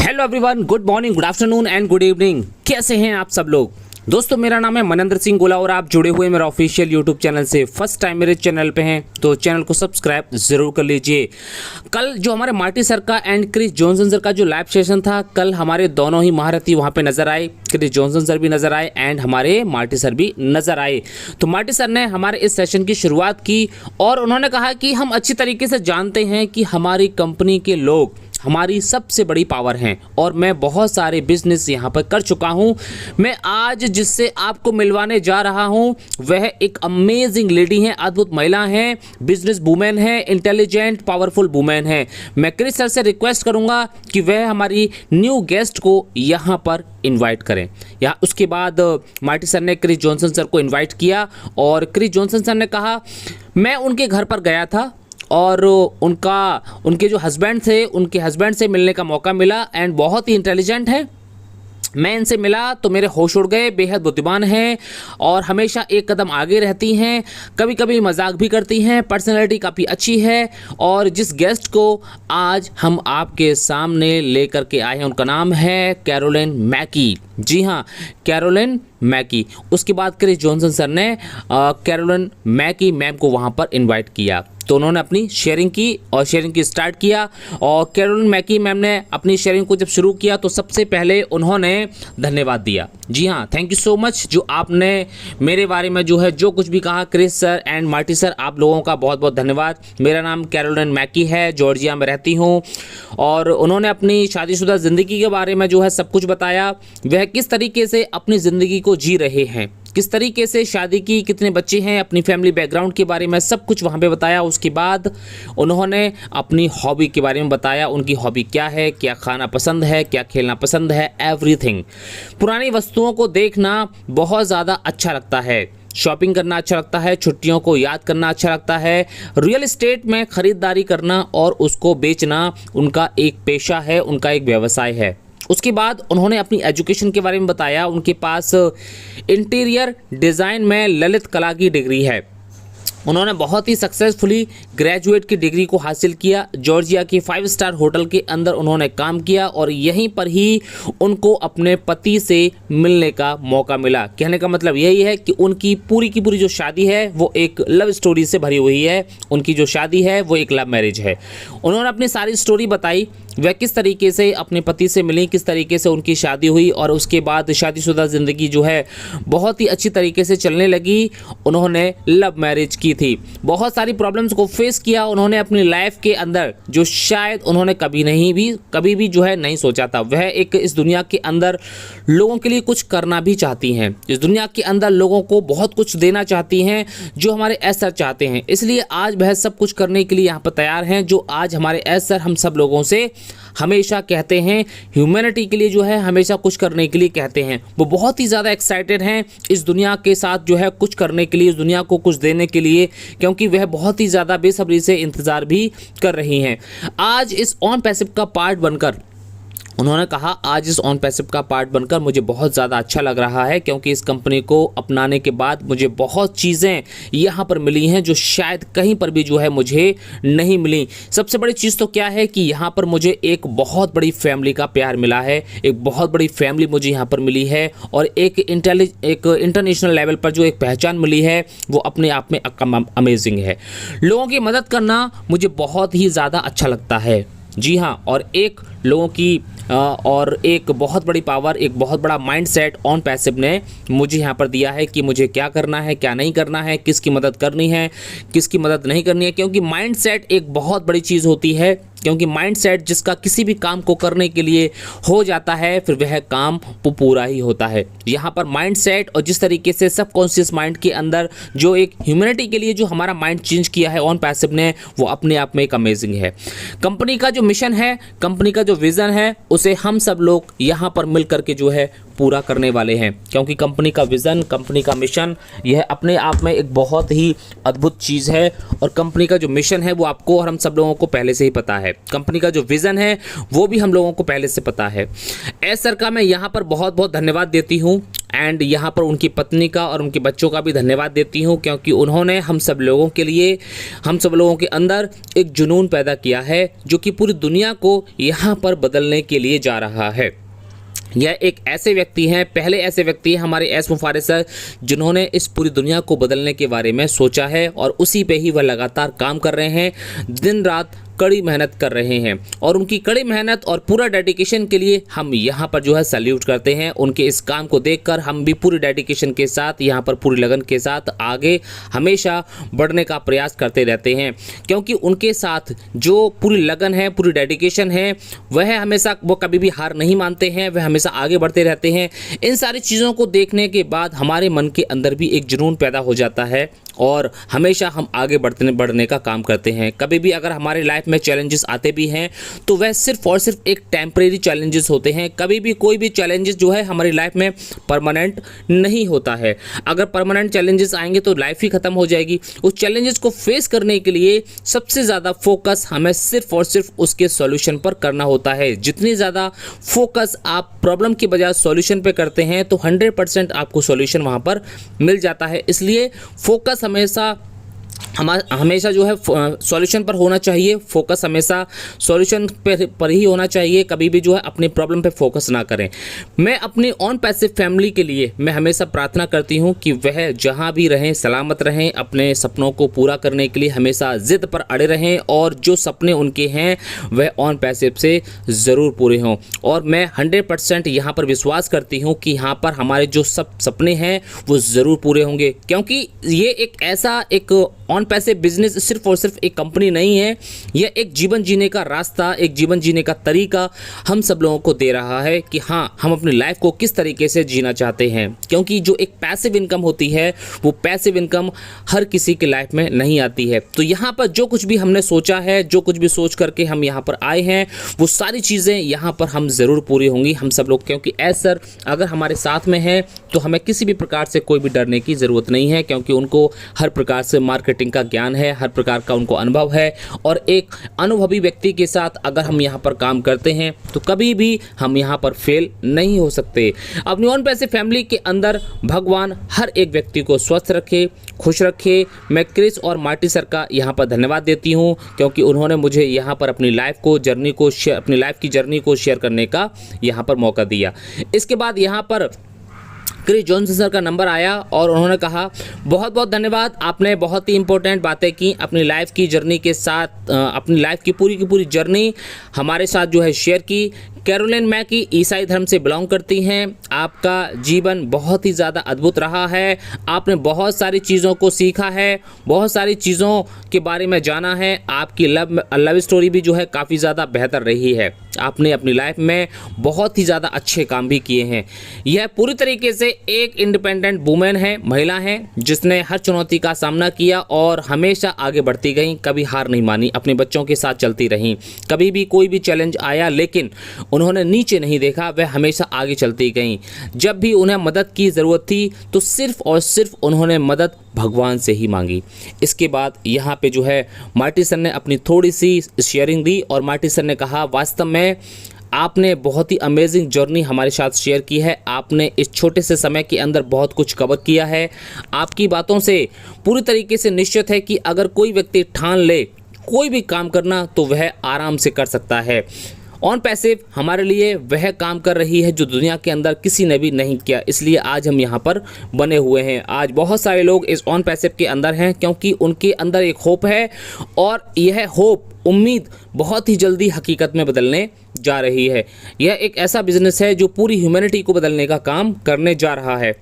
Hello everyone, good morning, good afternoon and good evening. कैसे हैं आप सब लोग? दोस्तों, मेरा नाम है मनेंद्र सिंह गोला और आप जुड़े हुए मेरा ऑफिशियल यूट्यूब चैनल से। फर्स्ट टाइम मेरे चैनल पे हैं तो चैनल को सब्सक्राइब जरूर कर लीजिए। कल जो हमारे मार्टी सर का एंड क्रिस जॉनसन सर का जो लाइव सेशन था, कल हमारे दोनों ही महारथी वहाँ पे नजर आए। क्रिस जॉनसन सर भी नजर आए एंड हमारे मार्टी सर भी नजर आए। तो मार्टी सर ने हमारे इस सेशन की शुरुआत की और उन्होंने कहा कि हम अच्छी तरीके से जानते हैं कि हमारी कंपनी के लोग हमारी सबसे बड़ी पावर हैं और मैं बहुत सारे बिजनेस यहाँ पर कर चुका हूँ। मैं आज जिससे आपको मिलवाने जा रहा हूँ वह एक अमेजिंग लेडी हैं, अद्भुत महिला हैं, बिजनेस वूमेन है, इंटेलिजेंट पावरफुल वूमेन है। मैं क्रिस सर से रिक्वेस्ट करूँगा कि वह हमारी न्यू गेस्ट को यहाँ पर इनवाइट करें। या उसके बाद मार्टी सर ने क्रिस जॉनसन सर को इनवाइट किया और क्रिस जॉनसन सर ने कहा, मैं उनके घर पर गया था और उनके जो हस्बैंड थे, उनके हस्बैंड से मिलने का मौका मिला एंड बहुत ही इंटेलिजेंट है। मैं इनसे मिला तो मेरे होश उड़ गए, बेहद बुद्धिमान हैं और हमेशा एक कदम आगे रहती हैं, कभी कभी मजाक भी करती हैं, पर्सनैलिटी काफ़ी अच्छी है। और जिस गेस्ट को आज हम आपके सामने लेकर के आए हैं उनका नाम है कैरोलिन मैकी। जी हाँ, कैरोलिन मैकी। उसके बाद क्रिस जॉनसन सर ने कैरोलिन मैकी मैम को वहाँ पर इन्वाइट किया तो उन्होंने अपनी शेयरिंग की और शेयरिंग की स्टार्ट किया। और कैरोलिन मैकी मैम ने अपनी शेयरिंग को जब शुरू किया तो सबसे पहले उन्होंने धन्यवाद दिया। जी हाँ, थैंक यू सो मच जो आपने मेरे बारे में जो है जो कुछ भी कहा। Chris sir and Marty sir, आप लोगों का बहुत बहुत धन्यवाद। मेरा नाम कैरोलिन मैकी है, जॉर्जिया में रहती हूँ। और उन्होंने अपनी शादीशुदा ज़िंदगी के बारे में जो है सब कुछ बताया, वह किस तरीके से अपनी ज़िंदगी को जी रहे हैं, किस तरीके से शादी की, कितने बच्चे हैं, अपनी फैमिली बैकग्राउंड के बारे में सब कुछ वहाँ पे बताया। उसके बाद उन्होंने अपनी हॉबी के बारे में बताया, उनकी हॉबी क्या है, क्या खाना पसंद है, क्या खेलना पसंद है, एवरीथिंग। पुरानी वस्तुओं को देखना बहुत ज़्यादा अच्छा लगता है, शॉपिंग करना अच्छा लगता है, छुट्टियों को याद करना अच्छा लगता है, रियल एस्टेट में ख़रीदारी करना और उसको बेचना उनका एक पेशा है, उनका एक व्यवसाय है। उसके बाद उन्होंने अपनी एजुकेशन के बारे में बताया। उनके पास इंटीरियर डिज़ाइन में ललित कला की डिग्री है। उन्होंने बहुत ही सक्सेसफुली ग्रेजुएट की डिग्री को हासिल किया। जॉर्जिया की 5 स्टार होटल के अंदर उन्होंने काम किया और यहीं पर ही उनको अपने पति से मिलने का मौका मिला। कहने का मतलब यही है कि उनकी पूरी की पूरी जो शादी है वो एक लव स्टोरी से भरी हुई है। उनकी जो शादी है वो एक लव मैरिज है। उन्होंने अपनी सारी स्टोरी बताई, वह किस तरीके से अपने पति से मिली, किस तरीके से उनकी शादी हुई और उसके बाद शादीशुदा ज़िंदगी जो है बहुत ही अच्छी तरीके से चलने लगी। उन्होंने लव मैरिज की थी, बहुत सारी प्रॉब्लम्स को फेस किया उन्होंने अपनी लाइफ के अंदर, जो शायद उन्होंने कभी भी जो है नहीं सोचा था। वह एक इस दुनिया के अंदर लोगों के लिए कुछ करना भी चाहती हैं, इस दुनिया के अंदर लोगों को बहुत कुछ देना चाहती हैं जो हमारे एस सर चाहते हैं। इसलिए आज वह सब कुछ करने के लिए यहाँ पर तैयार हैं, जो आज हमारे एस सर हम सब लोगों से हमेशा कहते हैं, ह्यूमैनिटी के लिए जो है हमेशा कुछ करने के लिए कहते हैं। वो बहुत ही ज़्यादा एक्साइटेड हैं इस दुनिया के साथ जो है कुछ करने के लिए, इस दुनिया को कुछ देने के लिए, क्योंकि वह बहुत ही ज़्यादा बेसब्री से इंतज़ार भी कर रही हैं। आज इस ऑन पैसिव का पार्ट बनकर उन्होंने कहा, आज इस ऑन पैसिव का पार्ट बनकर मुझे बहुत ज़्यादा अच्छा लग रहा है, क्योंकि इस कंपनी को अपनाने के बाद मुझे बहुत चीज़ें यहाँ पर मिली हैं जो शायद कहीं पर भी जो है मुझे नहीं मिली। सबसे बड़ी चीज़ तो क्या है कि यहाँ पर मुझे एक बहुत बड़ी फैमिली का प्यार मिला है, एक बहुत बड़ी फैमिली मुझे यहाँ पर मिली है और एक इंटरनेशनल लेवल पर जो एक पहचान मिली है वो अपने आप में अमेजिंग है। लोगों की मदद करना मुझे बहुत ही ज़्यादा अच्छा लगता है। जी हाँ, और एक लोगों की और एक बहुत बड़ी पावर, एक बहुत बड़ा माइंडसेट ऑन पैसिव ने मुझे यहाँ पर दिया है कि मुझे क्या करना है, क्या नहीं करना है, किसकी मदद करनी है, किसकी मदद नहीं करनी है। क्योंकि माइंडसेट एक बहुत बड़ी चीज़ होती है, क्योंकि माइंडसेट जिसका किसी भी काम को करने के लिए हो जाता है फिर वह काम पूरा ही होता है। यहाँ पर माइंडसेट और जिस तरीके से सबकॉन्शियस माइंड के अंदर जो एक ह्यूमैनिटी के लिए जो हमारा माइंड चेंज किया है ऑन पैसिव ने, वो अपने आप में एक अमेजिंग है। कंपनी का जो मिशन है, कंपनी का जो विज़न है, उसे हम सब लोग यहाँ पर मिल करके जो है पूरा करने वाले हैं। क्योंकि कंपनी का विज़न, कंपनी का मिशन, यह अपने आप में एक बहुत ही अद्भुत चीज़ है। और कंपनी का जो मिशन है वो आपको और हम सब लोगों को पहले से ही पता है। कंपनी का जो विज़न है वो भी हम लोगों को पहले से पता है। एस सर का मैं यहाँ पर बहुत बहुत धन्यवाद देती हूँ एंड यहाँ पर उनकी पत्नी का और उनके बच्चों का भी धन्यवाद देती हूँ, क्योंकि उन्होंने हम सब लोगों के लिए, हम सब लोगों के अंदर एक जुनून पैदा किया है जो कि पूरी दुनिया को यहाँ पर बदलने के लिए जा रहा है। यह एक ऐसे व्यक्ति हैं, पहले ऐसे व्यक्ति हैं हमारे एस मुफारिस सर, जिन्होंने इस पूरी दुनिया को बदलने के बारे में सोचा है और उसी पे ही वह लगातार काम कर रहे हैं, दिन रात कड़ी मेहनत कर रहे हैं। और उनकी कड़ी मेहनत और पूरा डेडिकेशन के लिए हम यहाँ पर जो है सैल्यूट करते हैं। उनके इस काम को देखकर हम भी पूरी डेडिकेशन के साथ, यहाँ पर पूरी लगन के साथ आगे हमेशा बढ़ने का प्रयास करते रहते हैं, क्योंकि उनके साथ जो पूरी लगन है, पूरी डेडिकेशन है, वह हमेशा, वो कभी भी हार नहीं मानते हैं, वह हमेशा आगे बढ़ते रहते हैं। इन सारी चीज़ों को देखने के बाद हमारे मन के अंदर भी एक जुनून पैदा हो जाता है और हमेशा हम आगे बढ़ने का काम करते हैं। कभी भी अगर हमारे लाइफ में चैलेंजेस आते भी हैं तो वह सिर्फ और सिर्फ एक टेम्परेरी चैलेंजेस होते हैं। कभी भी कोई भी चैलेंजेस जो है हमारी लाइफ में परमानेंट नहीं होता है। अगर परमानेंट चैलेंजेस आएंगे तो लाइफ ही खत्म हो जाएगी। उस चैलेंजेस को फेस करने के लिए सबसे ज़्यादा फोकस हमें सिर्फ और सिर्फ उसके सॉल्यूशन पर करना होता है। जितनी ज़्यादा फोकस आप प्रॉब्लम की बजाय सॉल्यूशन पे करते हैं तो 100% आपको सॉल्यूशन वहाँ पर मिल जाता है। इसलिए फोकस हमेशा जो है सॉल्यूशन पर होना चाहिए। फोकस हमेशा सॉल्यूशन पर ही होना चाहिए। कभी भी जो है अपनी प्रॉब्लम पे फोकस ना करें। मैं अपनी ऑन पैसिव फैमिली के लिए मैं हमेशा प्रार्थना करती हूँ कि वह जहाँ भी रहें सलामत रहें, अपने सपनों को पूरा करने के लिए हमेशा ज़िद पर अड़े रहें और जो सपने उनके हैं वह ऑन पैसिव से ज़रूर पूरे हों। और मैं 100% यहाँ पर विश्वास करती हूँ कि यहाँ पर हमारे जो सब सपने हैं वो ज़रूर पूरे होंगे, क्योंकि ये एक ऐसा एक ऑन पैसे बिजनेस सिर्फ और सिर्फ एक कंपनी नहीं है। यह एक जीवन जीने का रास्ता, एक जीवन जीने का तरीका हम सब लोगों को दे रहा है कि हाँ, हम अपनी लाइफ को किस तरीके से जीना चाहते हैं। क्योंकि जो एक पैसिव इनकम होती है वो पैसिव इनकम हर किसी की लाइफ में नहीं आती है। तो यहाँ पर जो कुछ भी हमने सोचा है, जो कुछ भी सोच करके हम यहाँ पर आए हैं, वो सारी चीज़ें यहाँ पर हम ज़रूर पूरी होंगी हम सब लोग। क्योंकि सर अगर हमारे साथ में है तो हमें किसी भी प्रकार से कोई भी डरने की ज़रूरत नहीं है, क्योंकि उनको हर प्रकार से मार्केटिंग का ज्ञान है, हर प्रकार का उनको अनुभव है। और एक अनुभवी व्यक्ति के साथ अगर हम यहाँ पर काम करते हैं तो कभी भी हम यहाँ पर फेल नहीं हो सकते। अपनी ऑन पैसे फैमिली के अंदर भगवान हर एक व्यक्ति को स्वस्थ रखे, खुश रखे। मैं क्रिस और मार्टी सर का यहाँ पर धन्यवाद देती हूँ, क्योंकि उन्होंने मुझे यहाँ पर अपनी लाइफ की जर्नी को शेयर करने का यहाँ पर मौका दिया। इसके बाद यहाँ पर क्रिस जॉनसन सर का नंबर आया और उन्होंने कहा बहुत बहुत धन्यवाद, आपने बहुत ही इंपॉर्टेंट बातें की अपनी लाइफ की जर्नी के साथ, अपनी लाइफ की पूरी जर्नी हमारे साथ जो है शेयर की। कैरोलिन मैकी ईसाई धर्म से बिलोंग करती हैं। आपका जीवन बहुत ही ज़्यादा अद्भुत रहा है। आपने बहुत सारी चीज़ों को सीखा है, बहुत सारी चीज़ों के बारे में जाना है। आपकी लव स्टोरी भी जो है काफ़ी ज़्यादा बेहतर रही है। आपने अपनी लाइफ में बहुत ही ज़्यादा अच्छे काम भी किए हैं। यह पूरी तरीके से एक इंडिपेंडेंट वुमेन है, महिला है, जिसने हर चुनौती का सामना किया और हमेशा आगे बढ़ती गई, कभी हार नहीं मानी, अपने बच्चों के साथ चलती रहीं। कभी भी कोई भी चैलेंज आया लेकिन उन्होंने नीचे नहीं देखा, वह हमेशा आगे चलती गईं। जब भी उन्हें मदद की ज़रूरत थी तो सिर्फ और सिर्फ उन्होंने मदद भगवान से ही मांगी। इसके बाद यहाँ पे जो है मार्टी सर ने अपनी थोड़ी सी शेयरिंग दी और मार्टी सर ने कहा वास्तव में आपने बहुत ही अमेजिंग जर्नी हमारे साथ शेयर की है। आपने इस छोटे से समय के अंदर बहुत कुछ कवर किया है। आपकी बातों से पूरी तरीके से निश्चित है कि अगर कोई व्यक्ति ठान ले कोई भी काम करना तो वह आराम से कर सकता है। ऑन पैसिव हमारे लिए वह काम कर रही है जो दुनिया के अंदर किसी ने भी नहीं किया, इसलिए आज हम यहाँ पर बने हुए हैं। आज बहुत सारे लोग इस ऑन पैसिव के अंदर हैं क्योंकि उनके अंदर एक होप है और यह होप, उम्मीद बहुत ही जल्दी हकीकत में बदलने जा रही है। यह एक ऐसा बिजनेस है जो पूरी ह्यूमैनिटी को बदलने का काम करने जा रहा है।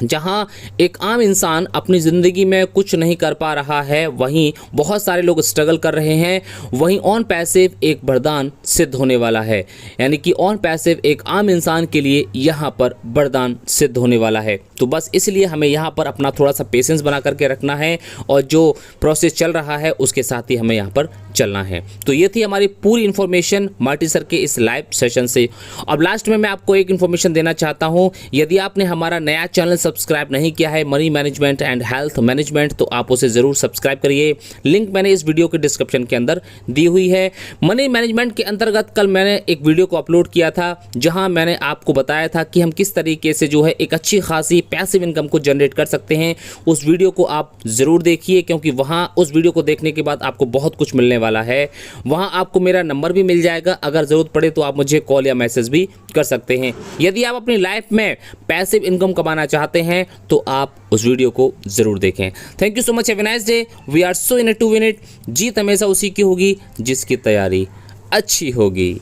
जहां एक आम इंसान अपनी ज़िंदगी में कुछ नहीं कर पा रहा है, वहीं बहुत सारे लोग स्ट्रगल कर रहे हैं, वहीं ऑन पैसिव एक वरदान सिद्ध होने वाला है। यानी कि ऑन पैसिव एक आम इंसान के लिए यहाँ पर वरदान सिद्ध होने वाला है। तो बस इसलिए हमें यहाँ पर अपना थोड़ा सा पेशेंस बना करके रखना है और जो प्रोसेस चल रहा है उसके साथ ही हमें यहाँ पर चलना है। तो ये थी हमारी पूरी इन्फॉर्मेशन मार्टी सर के इस लाइव सेशन से। अब लास्ट में मैं आपको एक इन्फॉर्मेशन देना चाहता हूँ। यदि आपने हमारा नया चैनल सब्सक्राइब नहीं किया है money management and health management, तो आप उसे ज़रूर सब्सक्राइब करिए। लिंक मैंने इस वीडियो के डिस्क्रिप्शन के अंदर दी हुई है। मनी मैनेजमेंट के अंतर्गत कल मैंने एक वीडियो को अपलोड किया था जहां मैंने आपको बताया था कि हम किस तरीके से जो है एक अच्छी खासी पैसिव इनकम को जनरेट कर सकते हैं। उस वीडियो को आप ज़रूर देखिए, क्योंकि वहां उस वीडियो को देखने के बाद आपको बहुत कुछ मिलने वाला है। वहां आपको मेरा नंबर भी मिल जाएगा, अगर ज़रूरत पड़े तो आप मुझे कॉल या मैसेज भी कर सकते हैं। यदि आप अपनी लाइफ में पैसिव इनकम कमाना चाहते हैं तो आप उस वीडियो को ज़रूर देखें। Thank you so much, have a nice day. We are so in it to win it. जीत हमेशा उसी की होगी जिसकी तैयारी अच्छी होगी।